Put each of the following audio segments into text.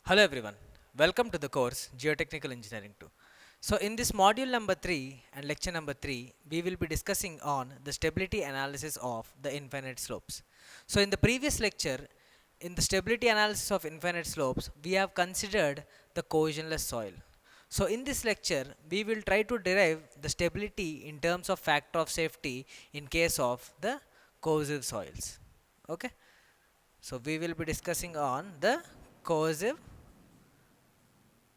Hello everyone, welcome to the course Geotechnical Engineering 2. So in this module number 3 and lecture number 3, we will be discussing on the stability analysis of the infinite slopes. So in the previous lecture, in the stability analysis of infinite slopes, we have considered the cohesionless soil. So in this lecture, we will try to derive the stability in terms of factor of safety in case of the cohesive soils. Okay. So we will be discussing on the cohesive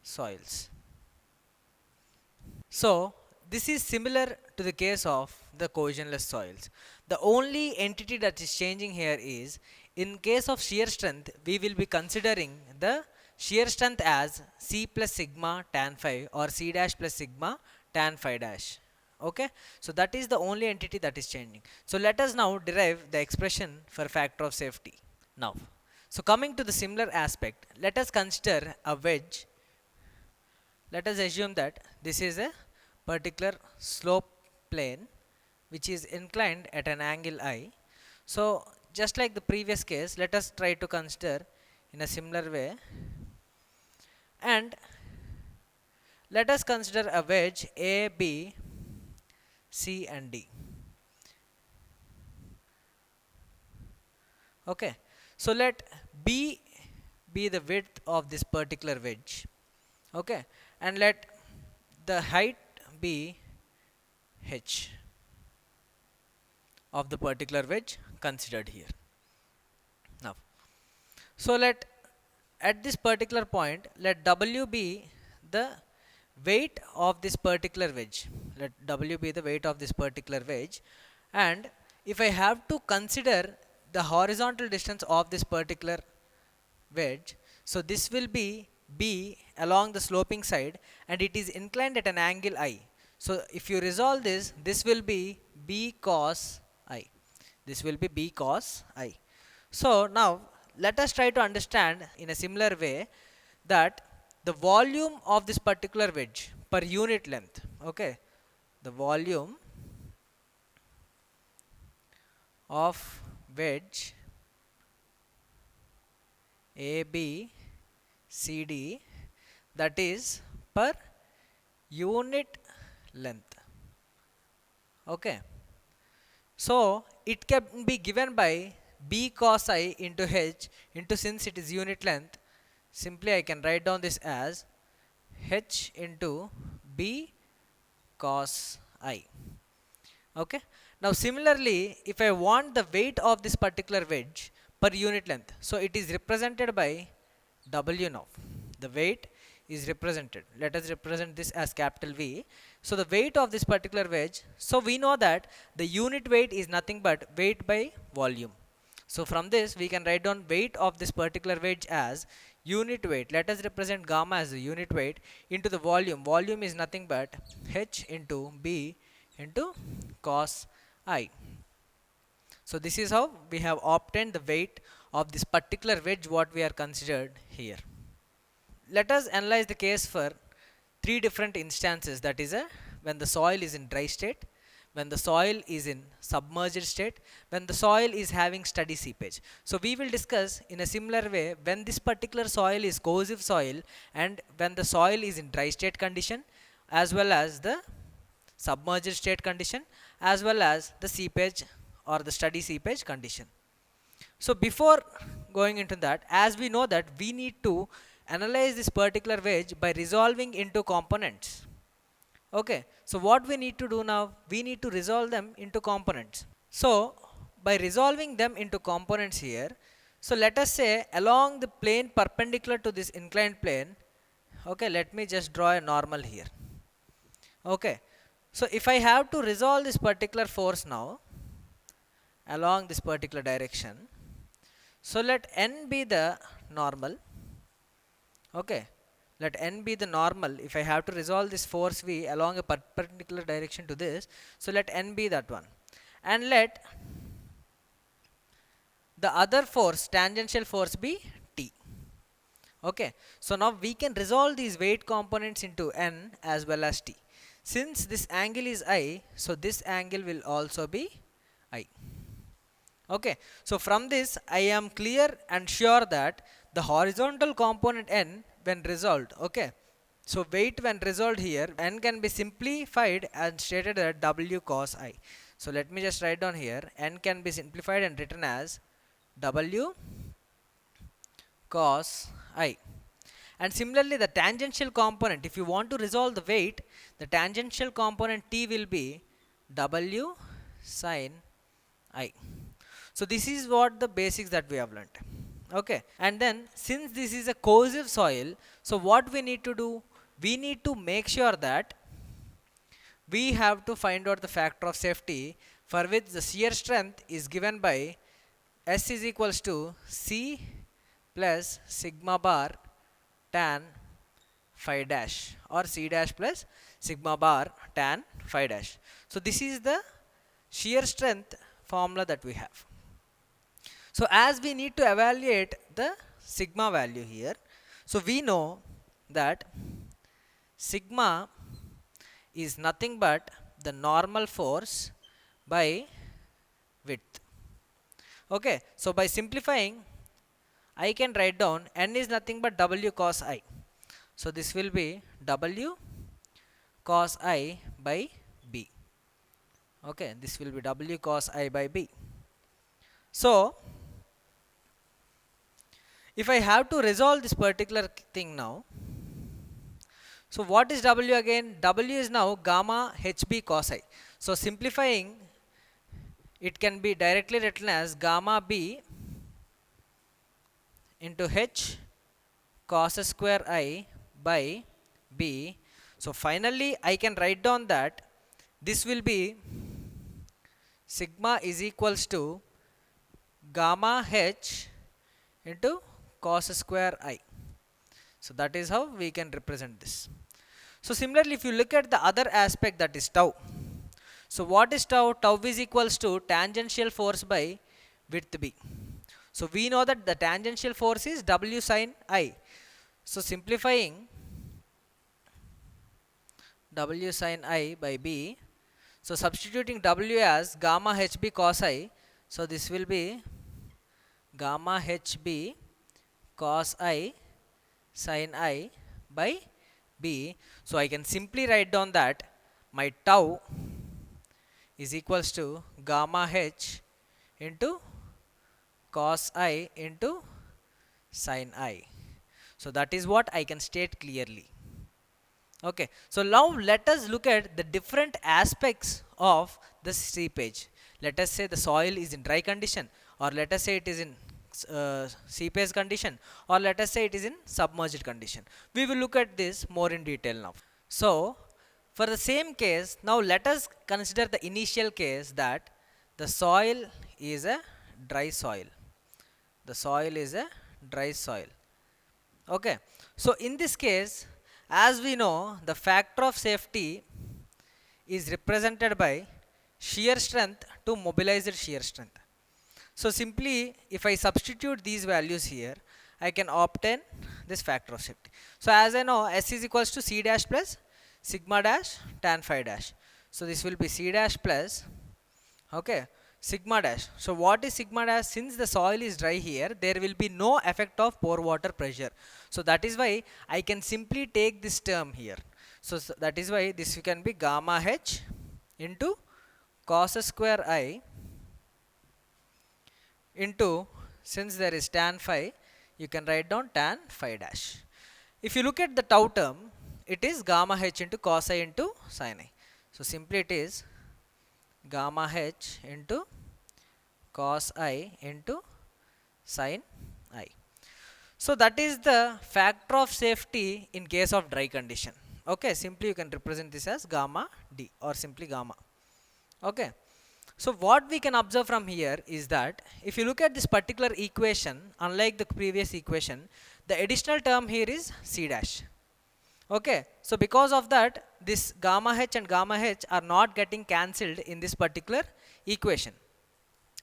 soils. So this is similar to the case of the cohesionless soils. The only entity that is changing here is in case of shear strength, we will be considering the shear strength as C plus sigma tan phi or C dash plus sigma tan phi dash. Okay, so that is the only entity that is changing. So let us now derive the expression for factor of safety. Now, so coming to the similar aspect, let us consider a wedge. Let us assume that this is a particular slope plane which is inclined at an angle I. So just like the previous case, let us try to consider in a similar way, and let us consider a wedge A, B, C and D. Okay, so let B be the width of this particular wedge. Okay, and let the height be H of the particular wedge considered here. Now, so let at this particular point, let W be the weight of this particular wedge. Let W be the weight of this particular wedge, and if I have to consider the horizontal distance of this particular wedge, so this will be B along the sloping side, and it is inclined at an angle I. So if you resolve this, this will be B cos I. This will be B cos I. So now let us try to understand in a similar way that the volume of this particular wedge per unit length. Okay, the volume of wedge AB CD, that is per unit length. Okay, so it can be given by B cos I into H into, since it is unit length, simply I can write down this as H into B cos I. Okay, now similarly, if I want the weight of this particular wedge per unit length, so it is represented by W now. The weight is represented. Let us represent this as capital V. So the weight of this particular wedge, so we know that the unit weight is nothing but weight by volume. So from this we can write down weight of this particular wedge as unit weight. Let us represent gamma as the unit weight into the volume. Volume is nothing but H into B into cos I. So this is how we have obtained the weight of this particular wedge what we are considered here. Let us analyze the case for three different instances, that is when the soil is in dry state, when the soil is in submerged state, when the soil is having steady seepage. So we will discuss in a similar way when this particular soil is cohesive soil and when the soil is in dry state condition, as well as the submerged state condition, as well as the seepage or the steady seepage condition. So before going into that, as we know that we need to analyze this particular wedge by resolving into components. Okay, so what we need to do now, we need to resolve them into components. So by resolving them into components here, so let us say along the plane perpendicular to this inclined plane, okay, let me just draw a normal here. Okay, so if I have to resolve this particular force now along this particular direction, so let n be the normal. Okay, let n be the normal. If I have to resolve this force V along a perpendicular direction to this, so let n be that one, and let the other force, tangential force, be T. Okay, so now we can resolve these weight components into n as well as T. Since this angle is I, so this angle will also be I. Okay, so from this I am clear and sure that the horizontal component n when resolved, okay. So weight when resolved here, n can be simplified and stated as W cos I. So let me just write down here, n can be simplified and written as W cos I. And similarly, the tangential component, if you want to resolve the weight, the tangential component T will be W sin I. So this is what the basics that we have learnt. Okay, and then since this is a corrosive soil, so what we need to do, we need to make sure that we have to find out the factor of safety, for which the shear strength is given by S is equals to C plus sigma bar tan phi dash, or C dash plus sigma bar tan phi dash. So this is the shear strength formula that we have. So as we need to evaluate the sigma value here, so we know that sigma is nothing but the normal force by width. Okay, so by simplifying, I can write down n is nothing but W cos I. So this will be W cos I by B. Okay, this will be W cos I by B. So if I have to resolve this particular thing now, so what is W again? W is now gamma HB cos I. So simplifying, it can be directly written as gamma B into H cos square I by B. So finally I can write down that this will be sigma is equals to gamma H into cos square I. So that is how we can represent this. So similarly, if you look at the other aspect, that is tau. So what is tau? Tau is equals to tangential force by width B. So we know that the tangential force is W sin I. So simplifying, W sin I by B. So substituting W as gamma HB cos I. So this will be gamma HB cos I sin I by B. So I can simply write down that my tau is equals to gamma H into cos I into sin I. So that is what I can state clearly. Okay, so now let us look at the different aspects of the seepage. Let us say the soil is in dry condition, or let us say it is in seepage condition, or let us say it is in submerged condition. We will look at this more in detail now. So for the same case, now let us consider the initial case that the soil is a dry soil. The soil is a dry soil. Okay, so in this case, as we know, the factor of safety is represented by shear strength to mobilized shear strength. So simply, if I substitute these values here, I can obtain this factor of safety. So as I know, S is equals to C dash plus sigma dash tan phi dash. So this will be C dash plus, okay, sigma dash. So what is sigma dash? Since the soil is dry here, there will be no effect of pore water pressure. So that is why I can simply take this term here. So that is why this can be gamma H into cos square I into, since there is tan phi, you can write down tan phi dash. If you look at the tau term, it is gamma H into cos I into sin I. So simply it is gamma H into cos I into sin I. So that is the factor of safety in case of dry condition. Okay, simply you can represent this as gamma D, or simply gamma. Okay, so what we can observe from here is that if you look at this particular equation, unlike the previous equation, the additional term here is C dash. Okay, so because of that, this gamma H and gamma H are not getting cancelled in this particular equation.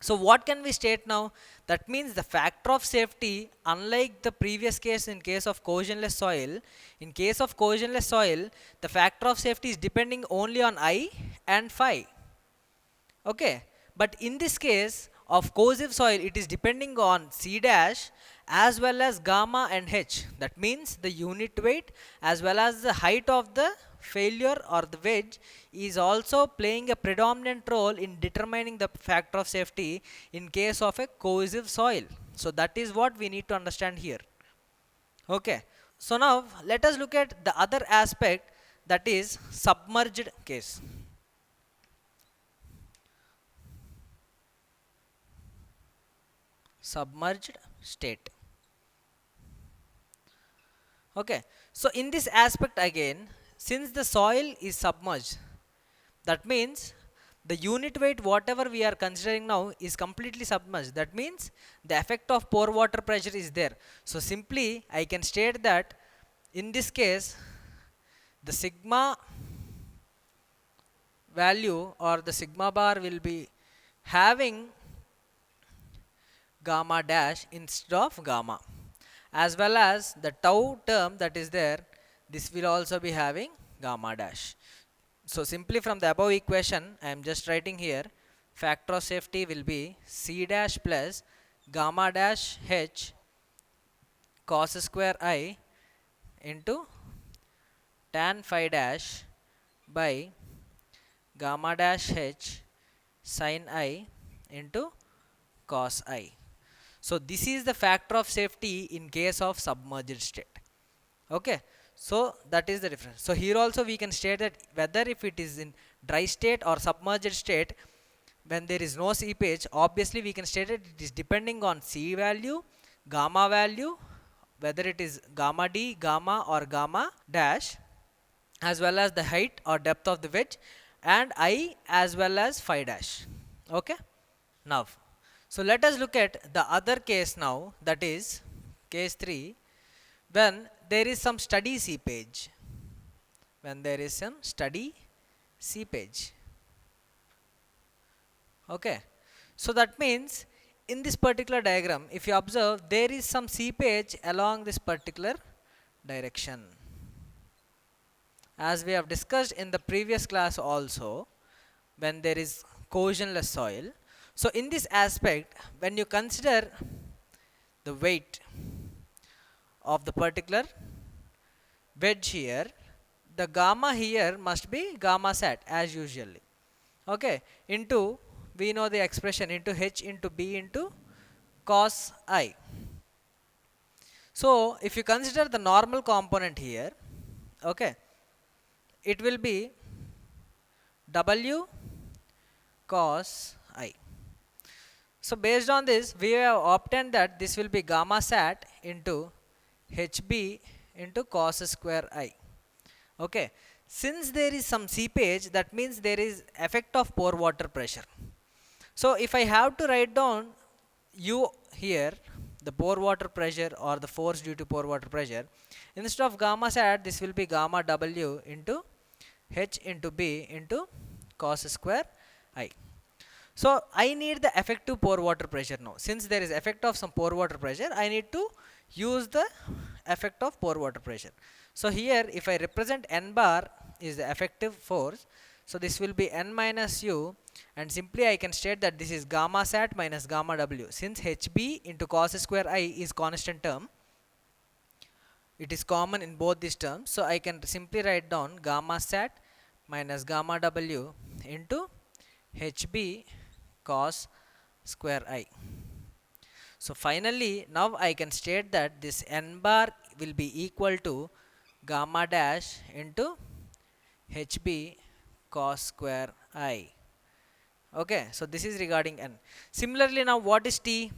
So what can we state now? That means the factor of safety, unlike the previous case in case of cohesionless soil, in case of cohesionless soil, the factor of safety is depending only on I and phi. Okay, but in this case of corrosive soil, it is depending on C dash as well as gamma and h. That means the unit weight as well as the height of the failure or the wedge is also playing a predominant role in determining the factor of safety in case of a cohesive soil. So that is what we need to understand here. Okay. So now let us look at the other aspect, that is submerged case. Submerged state. Okay, so in this aspect again, since the soil is submerged, that means the unit weight whatever we are considering now is completely submerged. That means the effect of pore water pressure is there. So simply I can state that in this case the sigma value or the sigma bar will be having gamma dash instead of gamma, as well as the tau term that is there, this will also be having gamma dash. So simply from the above equation I am just writing here, factor of safety will be c dash plus gamma dash h cos square I into tan phi dash by gamma dash h sin I into cos I. So this is the factor of safety in case of submerged state. Okay, so that is the difference. So here also we can state that whether if it is in dry state or submerged state, when there is no seepage, obviously we can state that it is depending on C value, gamma value, whether it is gamma d, gamma or gamma dash, as well as the height or depth of the wedge, and I as well as phi dash. Okay. Now, so let us look at the other case now, that is case 3, when there is some steady seepage. When there is some steady seepage. Okay. So that means in this particular diagram, if you observe, there is some seepage along this particular direction. As we have discussed in the previous class also, when there is cohesionless soil. So in this aspect, when you consider the weight of the particular wedge here, the gamma here must be gamma sat as usually. Okay, into, we know the expression, into h into b into cos I. So if you consider the normal component here, okay, it will be w cos I. So based on this, we have obtained that this will be gamma sat into hb into cos square I. Okay, since there is some seepage, that means there is effect of pore water pressure. So if I have to write down u here, the pore water pressure or the force due to pore water pressure, instead of gamma sat, this will be gamma w into h into b into cos square I. So I need the effective pore water pressure now. Since there is effect of some pore water pressure, I need to use the effect of pore water pressure. So here if I represent n bar is the effective force, so this will be n minus u, and simply I can state that this is gamma sat minus gamma w. Since hb into cos square I is constant term, it is common in both these terms, so I can simply write down gamma sat minus gamma w into hb cos square I. So finally now I can state that this n bar will be equal to gamma dash into hb cos square I. Okay, so this is regarding n. Similarly, now what is T?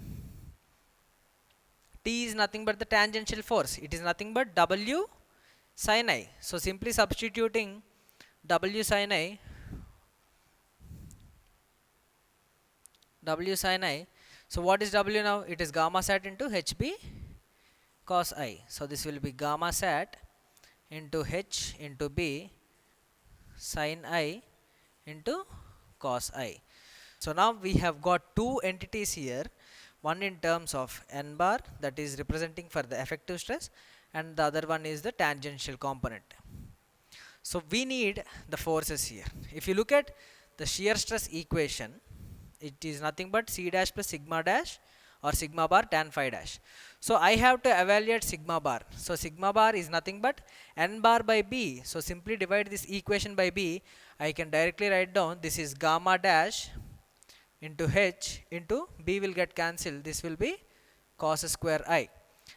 T is nothing but the tangential force. It is nothing but W sin I. So simply substituting W sin I, So what is W now? It is gamma sat into HB cos I. So this will be gamma sat into H into B sin I into cos I. So now we have got two entities here, one in terms of n bar, that is representing for the effective stress, and the other one is the tangential component. So we need the forces here. If you look at the shear stress equation, it is nothing but C dash plus sigma dash or sigma bar tan phi dash. So I have to evaluate sigma bar. So sigma bar is nothing but n bar by b. So simply divide this equation by b. I can directly write down this is gamma dash into h into b will get cancelled. This will be cos square I.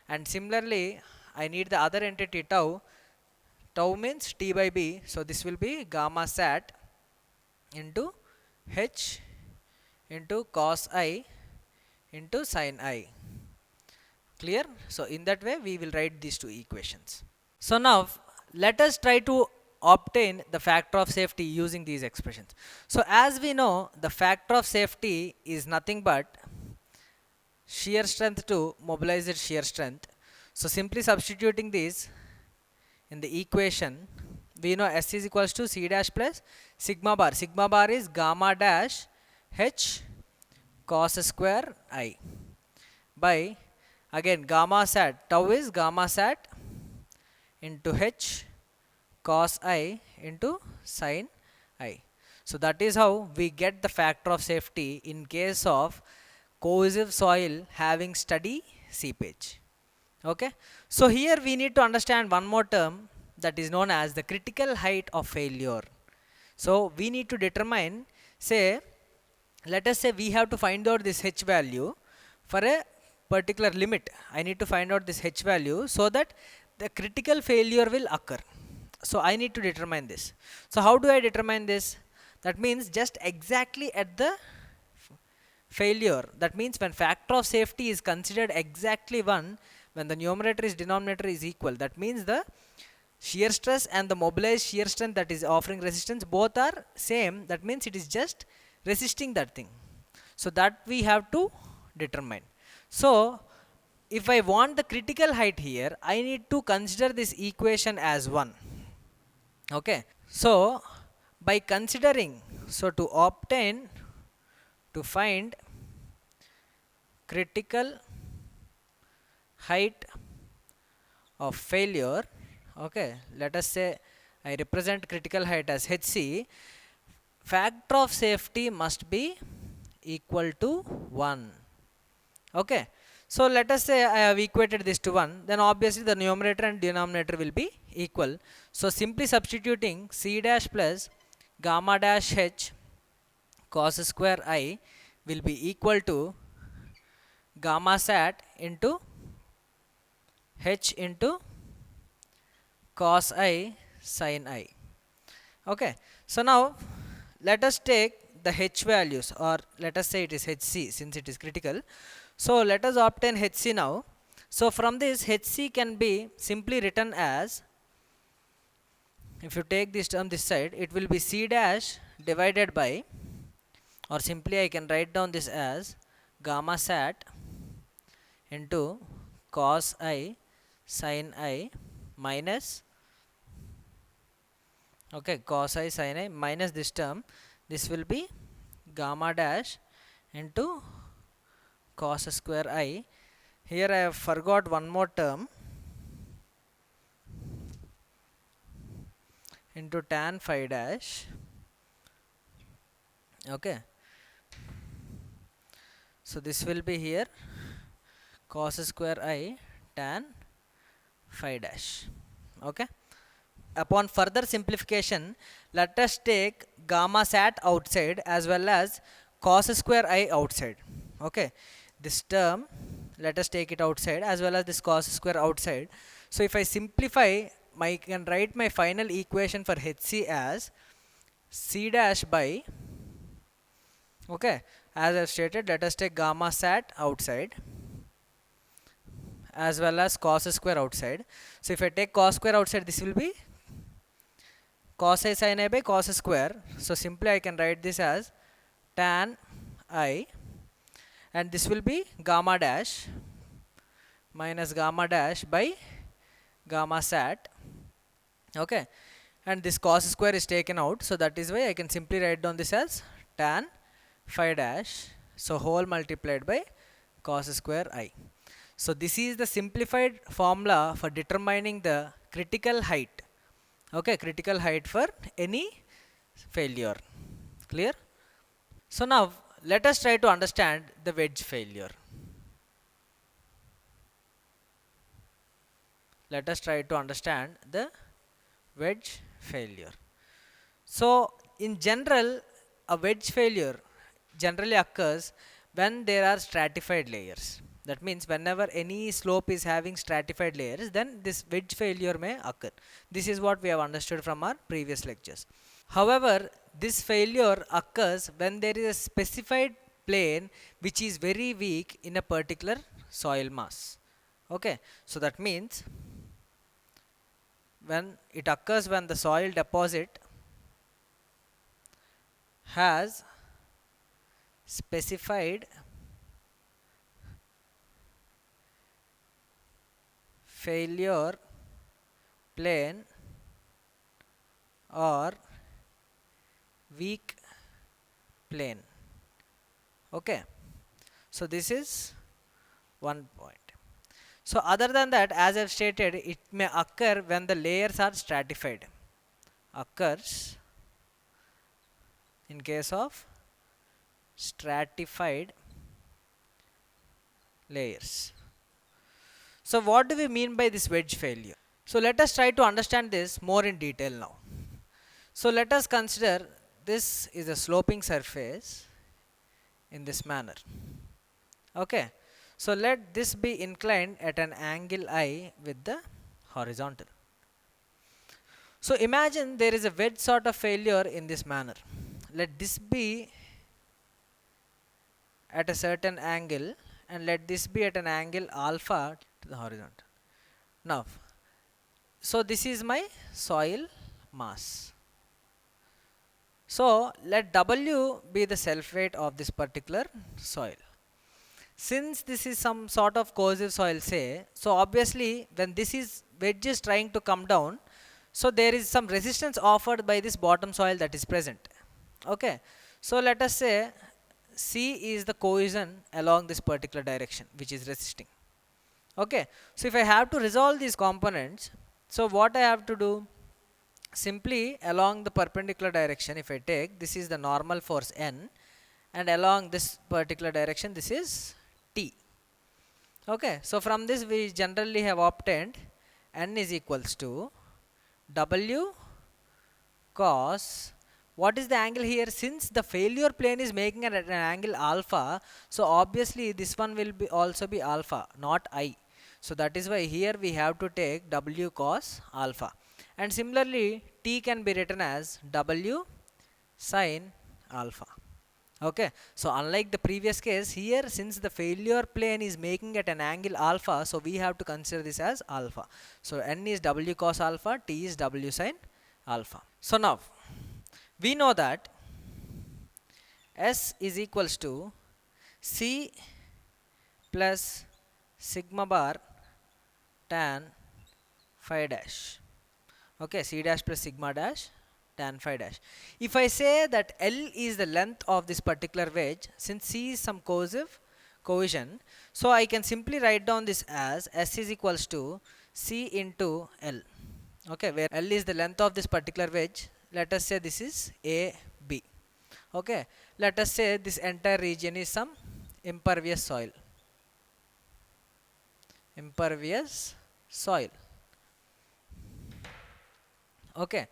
And similarly, I need the other entity tau. Tau means t by b. So this will be gamma sat into h into cos I into sin I. Clear? So in that way we will write these two equations. So now let us try to obtain the factor of safety using these expressions. So as we know, the factor of safety is nothing but shear strength to mobilized shear strength. So simply substituting this in the equation, we know S is equals to C dash plus sigma bar. Sigma bar is gamma dash H cos square I by, again, gamma sat, tau is gamma sat into H cos I into sin I. So that is how we get the factor of safety in case of cohesive soil having steady seepage. Okay. So here we need to understand one more term that is known as the critical height of failure. So we need to determine, say, let us say we have to find out this H value for a particular limit. I need to find out this H value so that the critical failure will occur. So I need to determine this. So how do I determine this? That means just exactly at the failure. That means when factor of safety is considered exactly 1, when the numerator is denominator is equal, that means the shear stress and the mobilized shear strength that is offering resistance both are same. That means it is just resisting that thing. So that we have to determine. So if I want the critical height here, I need to consider this equation as 1. Okay. So by considering, so to obtain, to find critical height of failure, okay, let us say I represent critical height as HC, factor of safety must be equal to 1. Okay. So let us say I have equated this to 1, then obviously the numerator and denominator will be equal. So simply substituting C dash plus gamma dash H cos square I will be equal to gamma sat into H into cos I sin I. Okay. So now let us take the H values, or let us say it is HC since it is critical. So let us obtain HC now. So from this, HC can be simply written as, if you take this term this side, it will be C dash divided by, or simply I can write down this as gamma sat into cos I sin I minus, okay, cos I sin I minus this term. This will be gamma dash into cos square I. Here I have forgot one more term, into tan phi dash. Okay. So this will be here cos square I tan phi dash. Okay. Upon further simplification, let us take gamma sat outside as well as cos square I outside. Okay. This term, let us take it outside as well as this cos square outside. So if I simplify, I can write my final equation for HC as C dash by, okay, as I stated, let us take gamma sat outside as well as cos square outside. So if I take cos square outside, this will be cos I sin I by cos square. So simply I can write this as tan I, and this will be gamma dash minus gamma dash by gamma sat. Okay. And this cos square is taken out, so that is why I can simply write down this as tan phi dash, so whole multiplied by cos square I. So this is the simplified formula for determining the critical height. Okay, critical height for any failure. Clear? So now let us try to understand the wedge failure. let us try to understand the wedge failure. So in general, a wedge failure generally occurs when there are stratified layers. That means whenever any slope is having stratified layers, then this wedge failure may occur. This is what we have understood from our previous lectures. However, this failure occurs when there is a specified plane which is very weak in a particular soil mass. Okay, so that means when it occurs when the soil deposit has specified failure plane or weak plane. Okay, so this is one point. So other than that, as I've stated, it may occur when the layers are stratified. Occurs in case of stratified layers. So what do we mean by this wedge failure? So let us try to understand this more in detail now. So let us consider this is a sloping surface in this manner. Okay, so let this be inclined at an angle I with the horizontal. So imagine there is a wedge sort of failure in this manner. Let this be at a certain angle and let this be at an angle alpha to the horizontal. Now, so this is my soil mass. So let W be the self weight of this particular soil. Since this is some sort of cohesive soil, say, so obviously when this is wedge is trying to come down, so there is some resistance offered by this bottom soil that is present. Okay, so let us say C is the cohesion along this particular direction which is resisting. Okay, so if I have to resolve these components, so what I have to do? Simply along the perpendicular direction, if I take, this is the normal force N, and along this particular direction this is T. Okay, so from this we generally have obtained N is equals to W cos, what is the angle here? Since the failure plane is making at an angle alpha, so obviously this one will be also be alpha, not I. So that is why here we have to take W cos alpha. And similarly, T can be written as W sin alpha. Okay, so unlike the previous case, here since the failure plane is making at an angle alpha, so we have to consider this as alpha. So N is W cos alpha, T is W sin alpha. So now we know that S is equals to C plus sigma bar tan phi dash. Okay, C dash plus sigma dash tan phi dash. If I say that L is the length of this particular wedge, since C is some cohesion, so I can simply write down this as S is equals to C into L. Okay, where L is the length of this particular wedge. Let us say this is AB. Okay, let us say this entire region is some impervious soil. Impervious soil. Okay,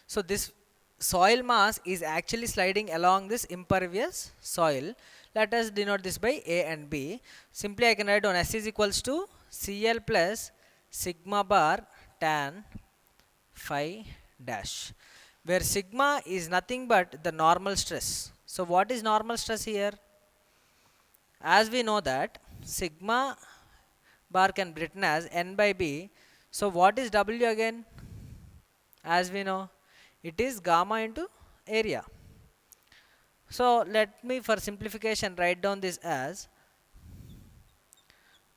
so this soil mass is actually sliding along this impervious soil. Let us denote this by A and B. Simply I can write down S is equals to CL plus sigma bar tan phi dash, where sigma is nothing but the normal stress. So what is normal stress here? As we know that sigma bar can be written as N by B. So what is W again? As we know, it is gamma into area. So let me for simplification write down this as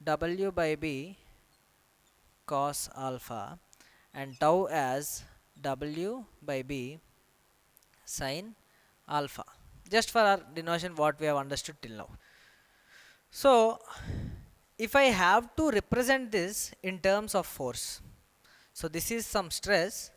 W by B cos alpha and tau as W by B sin alpha, just for our denotation what we have understood till now. So if I have to represent this in terms of force, so this is some stress.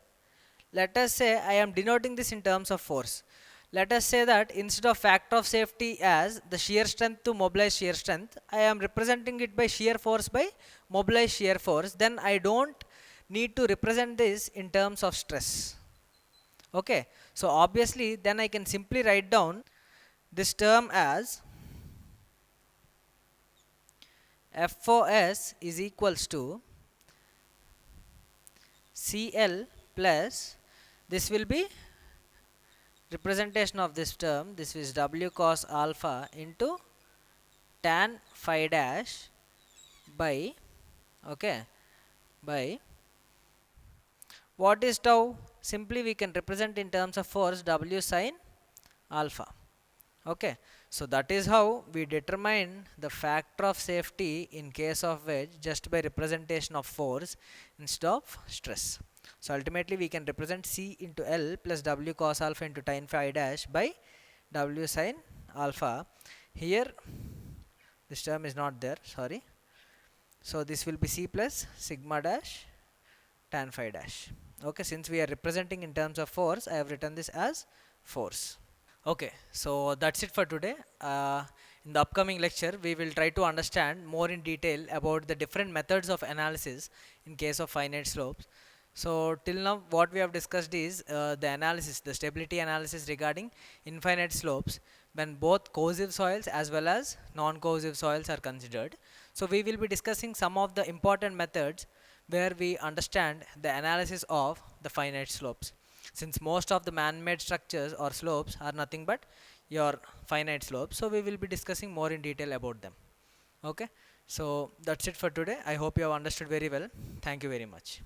Let us say I am denoting this in terms of force. Let us say that instead of factor of safety as the shear strength to mobilized shear strength, I am representing it by shear force by mobilized shear force. Then I don't need to represent this in terms of stress. Okay, so obviously then I can simply write down this term as FOS is equals to CL plus, this will be representation of this term, this is W cos alpha into tan phi dash by, okay, by what is tau? Simply we can represent in terms of force W sin alpha. Okay, so that is how we determine the factor of safety in case of wedge, just by representation of force instead of stress. So ultimately we can represent C into L plus W cos alpha into tan phi dash by W sin alpha. Here this term is not there, sorry. So this will be C plus sigma dash tan phi dash. Okay, since we are representing in terms of force, I have written this as force. Okay, so that's it for today. In the upcoming lecture, we will try to understand more in detail about the different methods of analysis in case of finite slopes. So till now what we have discussed is the analysis, the stability analysis regarding infinite slopes when both cohesive soils as well as non-cohesive soils are considered. So we will be discussing some of the important methods where we understand the analysis of the finite slopes, since most of the man-made structures or slopes are nothing but your finite slopes. So we will be discussing more in detail about them. Okay, so that's it for today. I hope you have understood very well. Thank you very much.